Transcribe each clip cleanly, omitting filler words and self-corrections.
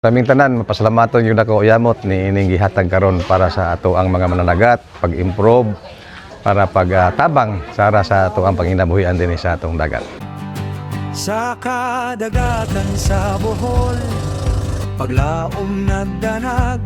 Kaming tanan, mapasalamaton yung ako yamot ni ining gihatag karon para sa ato ang mga mananagat, pag-improve, para pagtabang sara sa ato ang panginabuhian din sa atong dagat. Sa kadagatan sa Bohol, paglaom nagdanag,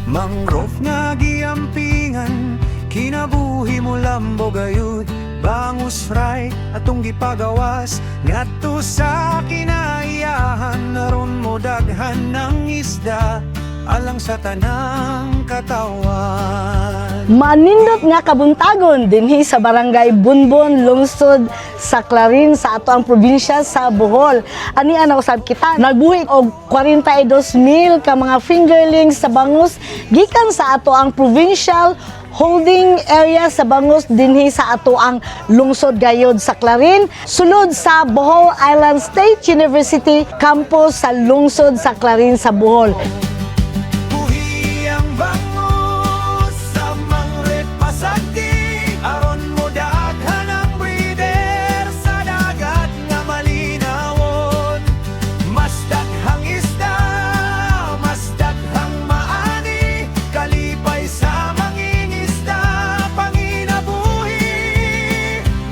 mangrove nga giampingan, kinabuhi mo lambo gayud, bangus fry atong gipagawas, ngadto sa kinaiyahan, naron mo daghan ng isda, alang sa tanang katawan. Manindot nga kabuntagon dinhi sa barangay Bunbon, lungsod sa Clarin sa ato ang probinsya sa Bohol. Ani ana usab kita nagbuhi og 42,000 ka mga fingerlings sa bangus gikan sa ato ang provincial holding area sa bangus dinhi sa ato ang lungsod gayod sa Clarin, sulod sa Bohol Island State University campus sa lungsod sa Clarin sa Bohol. Buhi ang bangus sa mangre pasagdi, aron mo daghan ang breeder sa dagat nga malinawon. Mas daghang isda, mas daghang maani, kalipay sa mangingisda, panginabuhi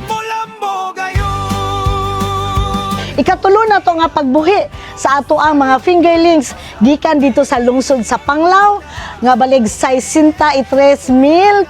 mulambo gayon. Ikatulo na to nga pagbuhi sa ato ang mga fingerlings gikan dito sa lungsod sa Panglao nga balig 63,000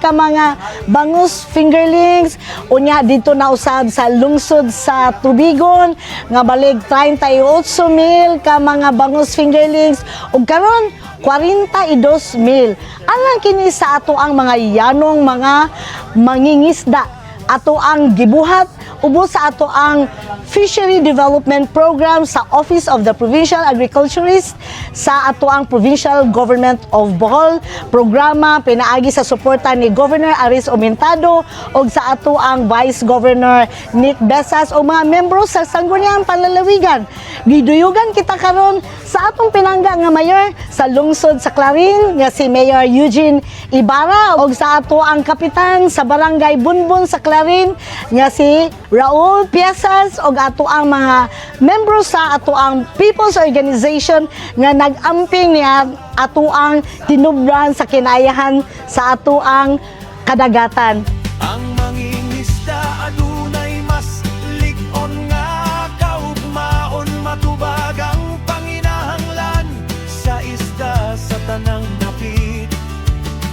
ka mga bangus fingerlings, unya dito na usab sa lungsod sa Tubigon nga balig 38,000 ka mga bangus fingerlings ug karon 42,000. Alang kini sa ato ang mga yanong mga mangingisda ato ang gibuhat ubos sa ato ang Fishery Development Program sa Office of the Provincial Agriculturist sa ato ang Provincial Government of Bohol. Programa pinaagi sa suporta ni Governor Aris Omentado o sa ato ang Vice Governor Nick Besas o mga membro sa Sangguniang Panlalawigan. Giduyugan kita karon sa atong pinangga nga mayor sa lungsod sa Clarin nga si Mayor Eugene Ibarra o sa ato ang kapitan sa Barangay Bunbon sa Clarin nga si Raul Piezas o ato ang mga membro sa ato ang People's Organization nga nag-amping niya ato ang tinubran sa kinayahan sa ato ang kadagatan. Ang mangingisda adunay mas lig-on nga kaugmaon, matubag ang panginahanglan sa isda sa tanang dapit,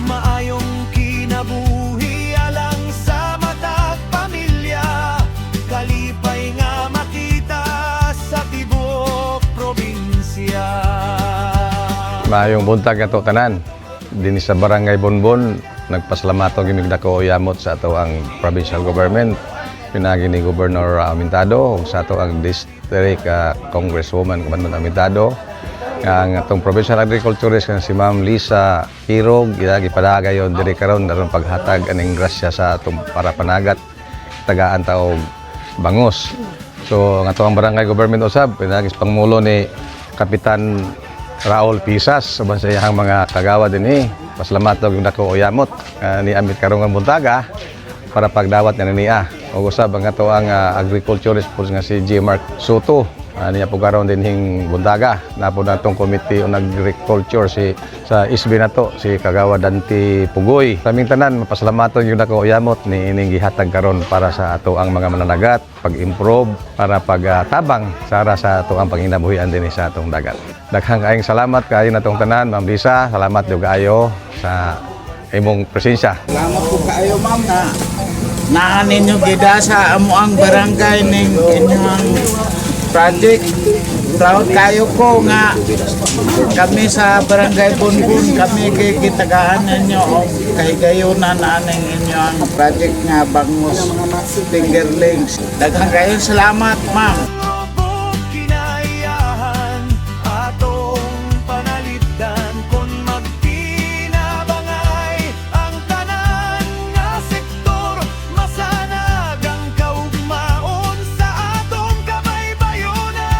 maayong kinabuhi alang sa matag pamilya, kalipay nga makita sa tibuok probinsya. Maayong buntag ato tanan dinhi sa barangay Bunbon, nagpasalamato gimig dako yamot sa ato ang provincial government pinagi ni Governor Amintado ug sa ato ang district Congresswoman Comandante Amintado ang atong provincial agriculturist nga si Ma'am Lisa Kirog gipadagayon diri karon aron paghatag aning grasya sa atong para panagat tagaan taog bangus. So ang atong barangay government usab pinagi sa pangmulo ni Kapitan Raul Piezas uban sa iyang mga kagawa dinhi. Pasalamat og dako oyamot ni amit karong ang buntaga para pagdawat niya. Ug usab ang ato ang agriculturist po nga si J. Mark Soto. Niya po karon dinhing buntaga. Napo natong Committee on Agriculture sa ISB nato si Kagawa Dante Pugoy. Kaming tanan mapasalamaton yung dako oyamot ni ining gihatag karon para sa ato ang mga mananagat, pag-improve, para pagtabang sara sa ato ang panginabuhian din sa atong dagat. Daghang kaayong salamat kaayo natong tanan, Ma'am Lisa. Salamat jud kaayo sa imong presensya. Salamat po kayo, ma'am, na naan ninyo gida sa amo ang barangay ning inyong project. Proud kayo ko nga kami sa barangay Bunbon, kami gitagaan ninyo o kahigayunan aning inyong project nga bangus fingerlings. Daghang kayo salamat, ma'am. Kinayahan atong panalitan kung magtinabangay ang tanan nga sektor, masanag ang kaugmaon sa atong kabaybayonan.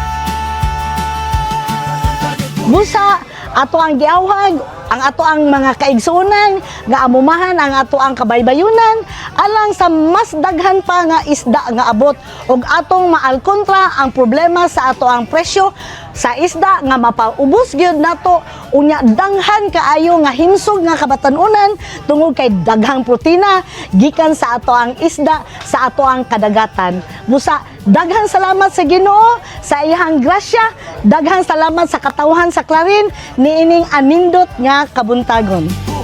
Busa ato ang giawhag ang ato ang mga kaigsunan nga amumahan ang ato ang kabaybayunan alang sa mas daghan pa nga isda nga abot ug atong maalkontra ang problema sa ato ang presyo sa isda nga mapaubos gyud nato unya danghan kaayo nga himsog nga kabatan-unan tungod kay daghang protina gikan sa ato ang isda sa ato ang kadagatan. Busa daghang salamat sa Ginoo sa iyang grasya, daghang salamat sa katawhan sa Clarin niining anindot nga kabuntagon.